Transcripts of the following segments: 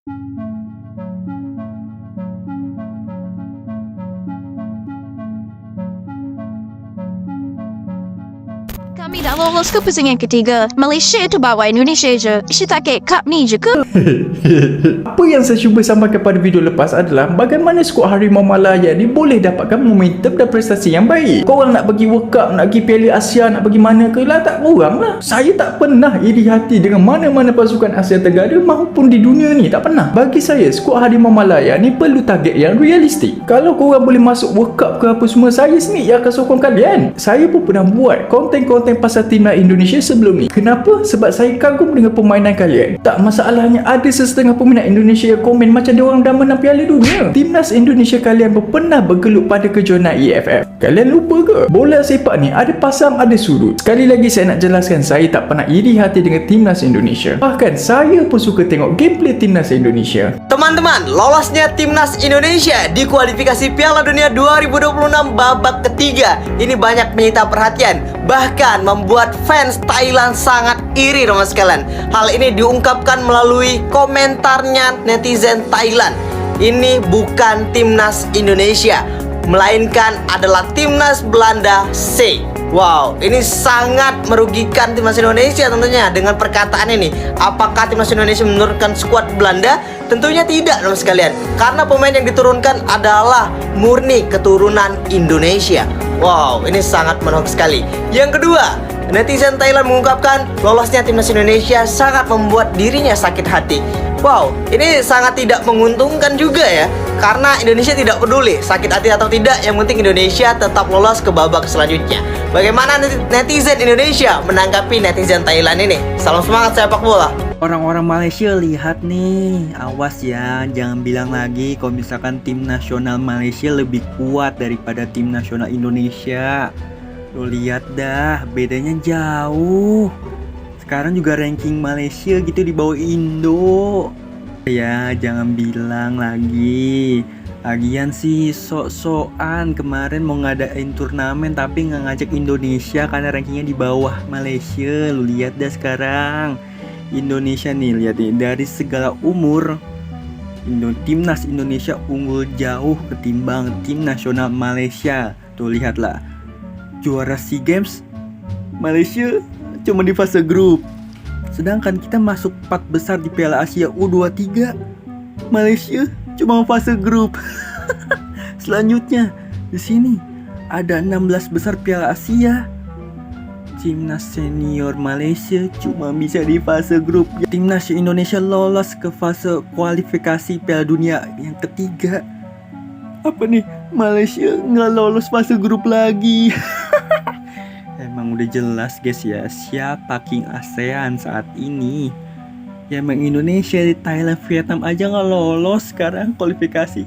Kami dah lolos ke pusingan ketiga. Malaysia tu bawa Indonesia je. Isu tak kek cup ni je ke? Apa yang saya cuba sampaikan pada video lepas adalah bagaimana skuad Harimau Malaya ni boleh dapatkan momentum dan prestasi yang baik. Korang nak pergi World Cup, nak pergi Piala Asia, nak pergi mana ke lah, tak korang lah. Saya tak pernah iri hati dengan mana-mana pasukan Asia Tenggara maupun di dunia ni, tak pernah. Bagi saya, skuad Harimau Malaya ni perlu target yang realistik. Kalau korang boleh masuk World Cup ke apa semua, saya sendiri yang akan sokong kalian. Saya pun pernah buat konten-konten pasal timnas Indonesia sebelum ni. Kenapa? Sebab saya kagum dengan permainan kalian. Tak, masalahnya ada setengah peminat Indonesia yang komen macam dia orang dah menang Piala Dunia. Timnas Indonesia kalian pun pernah bergelut pada kejohanan AFF. Kalian lupa ke? Bola sepak ni ada pasang, ada surut. Sekali lagi saya nak jelaskan, saya tak pernah iri hati dengan timnas Indonesia. Bahkan saya pun suka tengok gameplay timnas Indonesia. Teman-teman, lolosnya timnas Indonesia di kualifikasi Piala Dunia 2026 babak ketiga ini banyak menyita perhatian, bahkan membuat fans Thailand sangat iri teman sekalian. Hal ini diungkapkan melalui komentarnya netizen Thailand. Ini bukan timnas Indonesia, melainkan adalah timnas Belanda C. Wow, ini sangat merugikan timnas Indonesia tentunya dengan perkataan ini. Apakah timnas Indonesia menurunkan skuad Belanda? Tentunya tidak teman sekalian, karena pemain yang diturunkan adalah murni keturunan Indonesia. Wow, ini sangat menarik sekali. Yang kedua, netizen Thailand mengungkapkan lolosnya timnas Indonesia sangat membuat dirinya sakit hati. Wow, ini sangat tidak menguntungkan juga ya, karena Indonesia tidak peduli sakit hati atau tidak, yang penting Indonesia tetap lolos ke babak selanjutnya. Bagaimana netizen Indonesia menanggapi netizen Thailand ini? Salam semangat sepak bola. Orang-orang Malaysia lihat nih, awas ya, jangan bilang lagi kalau misalkan tim nasional Malaysia lebih kuat daripada tim nasional Indonesia. Lo lihat dah, bedanya jauh. Sekarang juga ranking Malaysia gitu di bawah Indo. Ya, jangan bilang lagi. Lagian sih sok-sokan kemarin mau ngadain turnamen tapi nggak ngajak Indonesia karena rankingnya di bawah Malaysia. Lu lihat dah sekarang. Indonesia nih, lihat nih, dari segala umur timnas Indonesia unggul jauh ketimbang tim nasional Malaysia. Tuh lihatlah, juara SEA Games Malaysia cuma di fase grup, sedangkan kita masuk 4 besar di Piala Asia U23, Malaysia cuma fase grup. Selanjutnya di sini ada 16 besar Piala Asia. Timnas senior Malaysia cuma bisa di fase grup. Timnas Indonesia lolos ke fase kualifikasi Piala Dunia yang ketiga. Apa nih? Malaysia nggak lolos fase grup lagi. Emang udah jelas guys ya, siapa King ASEAN saat ini. Ya emang Indonesia, di Thailand, Vietnam aja nggak lolos sekarang kualifikasi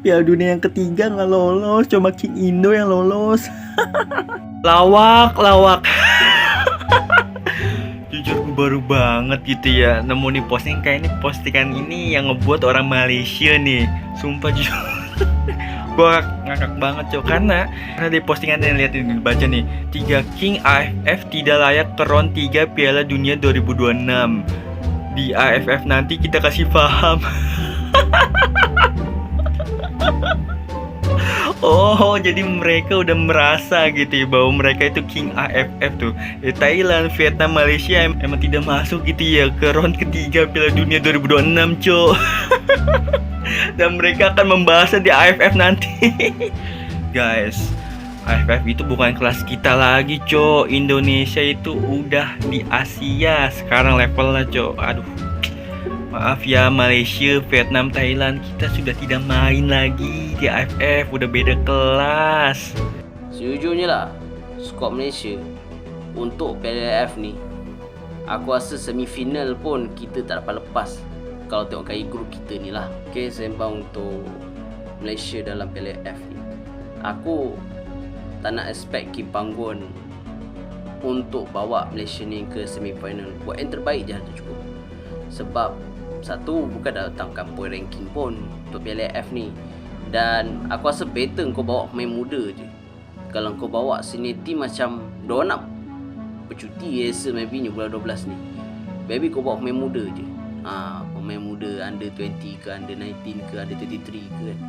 Piala Dunia yang ketiga, nggak lolos. Cuma King Indo yang lolos. Lawak. Jujur gue baru banget gitu ya nemu nih posting, kayak ini postingan ini yang ngebuat orang Malaysia nih. Sumpah jujur gue ngakak banget cok, karena di postingan yang lihat ini, baca nih, 3 King AFF tidak layak ke round 3 Piala Dunia 2026. Di AFF nanti kita kasih paham. Oh, jadi mereka udah merasa gitu ya bahwa mereka itu King AFF tuh. Thailand, Vietnam, Malaysia emang tidak masuk gitu ya ke round ketiga Piala Dunia 2026 cok. Dan mereka akan membahasnya di AFF nanti. Guys, AFF itu bukan kelas kita lagi cok. Indonesia itu udah di Asia sekarang levelnya cok. Aduh, maaf ya Malaysia, Vietnam, Thailand, kita sudah tidak main lagi di AFF, udah beda kelas. Sejujurnya lah, skuad Malaysia untuk Piala AFF ni, aku rasa semifinal pun kita tak dapat lepas kalau tengok kaya grup kita ni lah. Okay, sembang untuk Malaysia dalam Piala AFF ni, aku tak nak expect Kim Panggon untuk bawa Malaysia ni ke semifinal. Buat yang terbaik je dah cukup. Sebab satu, bukan datangkan point ranking pun untuk Piala AFF ni. Dan aku rasa better kau bawa pemain muda je. Kalau kau bawa senior team macam diorang nak bercuti rasa maybe ni bulan 12 ni, maybe kau bawa pemain muda je. pemain muda under 20 ke under 19 ke under 23 ke kan.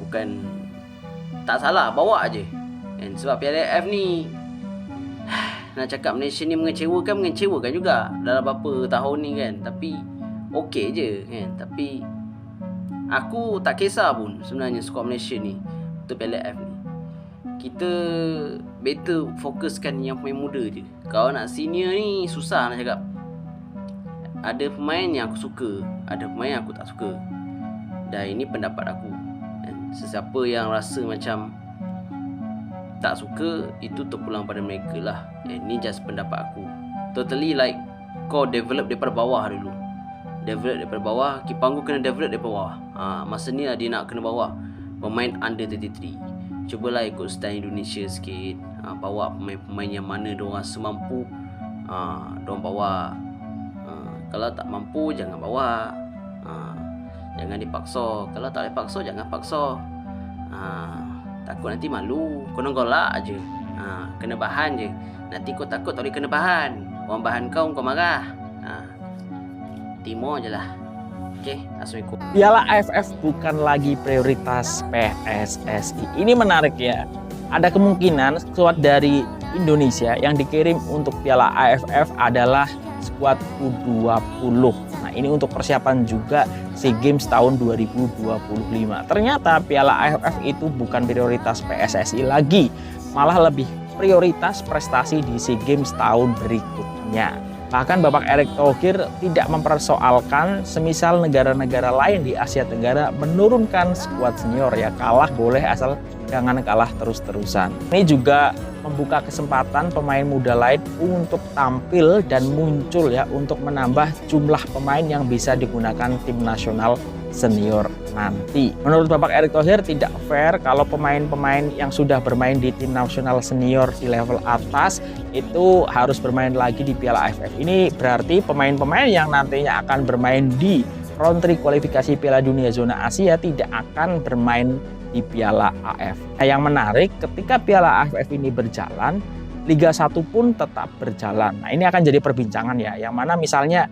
Bukan tak salah, bawa je kan. Sebab Piala AFF ni nak cakap Malaysia ni mengecewakan juga dalam beberapa tahun ni kan. Tapi okey je kan. Tapi aku tak kisah pun sebenarnya skuad Malaysia ni untuk Piala AFF ni. Kita better fokuskan yang pemain muda je. Kalau nak senior ni susah nak cakap. Ada pemain yang aku suka, ada pemain yang aku tak suka. Dan ini pendapat aku. Sesiapa yang rasa macam tak suka, itu terpulang pada mereka lah. Ini just pendapat aku. Totally like kau develop daripada bawah dulu. Develop daripada bawah. Kipanggu kena develop daripada bawah. Masa ni lah dia nak kena bawa pemain under 33. Cubalah ikut style Indonesia sikit. Bawa pemain-pemain yang mana diorang semampu. Diorang bawa. Kalau tak mampu jangan bawa. Jangan dipaksa. Kalau tak boleh paksa jangan paksa. Takut nanti malu. Kau golak je. Kena bahan je. Nanti kau takut tak boleh kena bahan. Orang bahan kau marah. Timo je lah. Okay, Assalamualaikum. Piala AFF bukan lagi prioritas PSSI. Ini menarik ya. Ada kemungkinan skuad dari Indonesia yang dikirim untuk Piala AFF adalah skuad U20. Nah, ini untuk persiapan juga SEA Games tahun 2025. Ternyata Piala AFF itu bukan prioritas PSSI lagi, malah lebih prioritas prestasi di SEA Games tahun berikutnya. Bahkan Bapak Erick Thohir tidak mempersoalkan semisal negara-negara lain di Asia Tenggara menurunkan skuad senior, ya kalah boleh asal jangan kalah terus-terusan. Ini juga membuka kesempatan pemain muda lain untuk tampil dan muncul ya, untuk menambah jumlah pemain yang bisa digunakan tim nasional senior nanti. Menurut Bapak Erick Thohir tidak fair kalau pemain-pemain yang sudah bermain di tim nasional senior di level atas itu harus bermain lagi di Piala AFF. Ini berarti pemain-pemain yang nantinya akan bermain di round 3 kualifikasi Piala Dunia zona Asia tidak akan bermain di Piala AFF. Nah, yang menarik ketika Piala AFF ini berjalan, Liga 1 pun tetap berjalan. Nah, ini akan jadi perbincangan ya, yang mana misalnya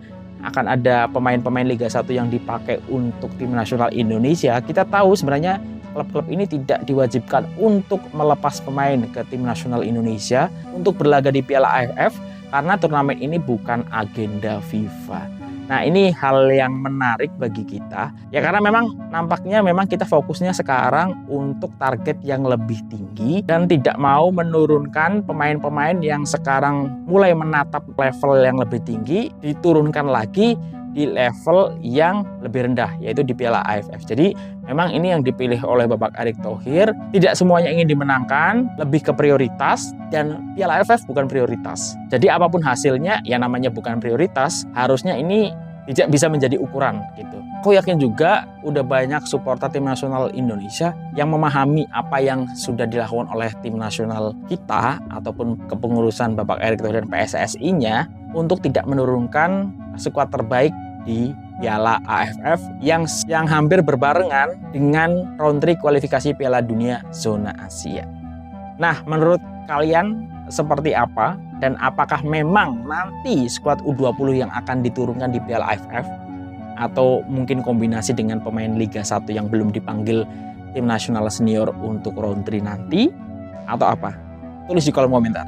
akan ada pemain-pemain Liga 1 yang dipakai untuk tim nasional Indonesia. Kita tahu sebenarnya klub-klub ini tidak diwajibkan untuk melepas pemain ke tim nasional Indonesia untuk berlaga di Piala AFF karena turnamen ini bukan agenda FIFA. Nah, ini hal yang menarik bagi kita ya, karena nampaknya kita fokusnya sekarang untuk target yang lebih tinggi dan tidak mau menurunkan pemain-pemain yang sekarang mulai menatap level yang lebih tinggi, diturunkan lagi di level yang lebih rendah, yaitu di Piala AFF. Jadi memang ini yang dipilih oleh Bapak Erick Thohir. Tidak semuanya ingin dimenangkan, lebih ke prioritas, dan Piala AFF bukan prioritas. Jadi apapun hasilnya, ya namanya bukan prioritas, harusnya ini tidak bisa menjadi ukuran gitu. Aku yakin juga udah banyak supporter tim nasional Indonesia yang memahami apa yang sudah dilakukan oleh tim nasional kita ataupun kepengurusan Bapak Erick Thohir dan PSSI-nya untuk tidak menurunkan skuad terbaik di Piala AFF yang hampir berbarengan dengan round 3 kualifikasi Piala Dunia zona Asia. Nah, menurut kalian seperti apa, dan apakah memang nanti skuad U20 yang akan diturunkan di Piala AFF atau mungkin kombinasi dengan pemain Liga 1 yang belum dipanggil tim nasional senior untuk round 3 nanti, atau apa? Tulis di kolom komentar.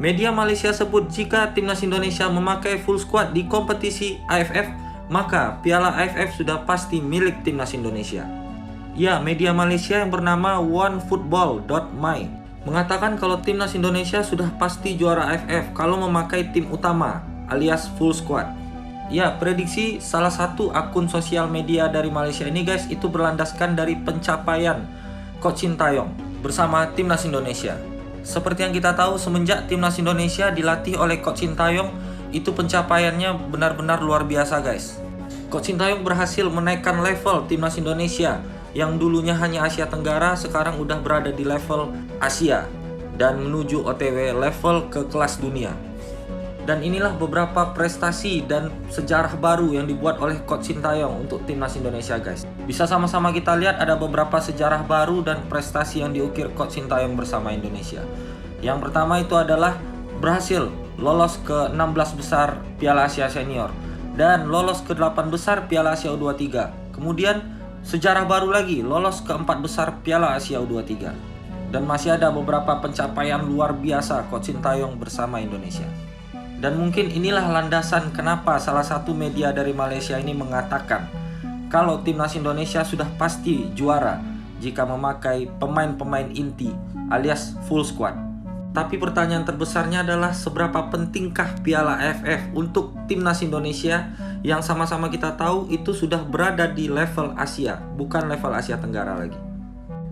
Media Malaysia sebut jika timnas Indonesia memakai full squad di kompetisi AFF, maka Piala AFF sudah pasti milik timnas Indonesia. Ya, media Malaysia yang bernama onefootball.my mengatakan kalau timnas Indonesia sudah pasti juara AFF kalau memakai tim utama alias full squad. Ya, prediksi salah satu akun sosial media dari Malaysia ini guys, itu berlandaskan dari pencapaian Coach Sintayong bersama timnas Indonesia. Seperti yang kita tahu, semenjak timnas Indonesia dilatih oleh Coach Sintayong, itu pencapaiannya benar-benar luar biasa guys. Coach Sintayong berhasil menaikkan level timnas Indonesia yang dulunya hanya Asia Tenggara, sekarang udah berada di level Asia dan menuju OTW level ke kelas dunia. Dan inilah beberapa prestasi dan sejarah baru yang dibuat oleh Coach Sintayong untuk timnas Indonesia guys. Bisa sama-sama kita lihat ada beberapa sejarah baru dan prestasi yang diukir Coach Sintayong bersama Indonesia. Yang pertama itu adalah berhasil lolos ke 16 besar Piala Asia Senior. dan lolos ke 8 besar Piala Asia U23. Kemudian sejarah baru lagi, lolos ke 4 besar Piala Asia U23. Dan masih ada beberapa pencapaian luar biasa Coach Sintayong bersama Indonesia. Dan mungkin inilah landasan kenapa salah satu media dari Malaysia ini mengatakan kalau timnas Indonesia sudah pasti juara jika memakai pemain-pemain inti alias full squad. Tapi pertanyaan terbesarnya adalah seberapa pentingkah Piala AFF untuk timnas Indonesia yang sama-sama kita tahu itu sudah berada di level Asia, bukan level Asia Tenggara lagi.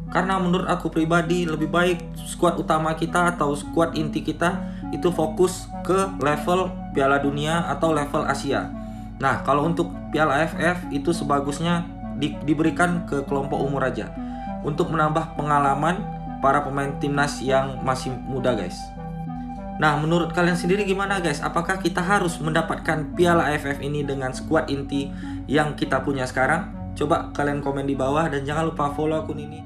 Karena menurut aku pribadi lebih baik skuad utama kita atau skuad inti kita itu fokus ke level Piala Dunia atau level Asia. Nah, kalau untuk Piala AFF itu sebagusnya diberikan ke kelompok umur aja untuk menambah pengalaman para pemain timnas yang masih muda, guys. Nah, menurut kalian sendiri gimana, guys? Apakah kita harus mendapatkan Piala AFF ini dengan skuad inti yang kita punya sekarang? Coba kalian komen di bawah dan jangan lupa follow akun ini.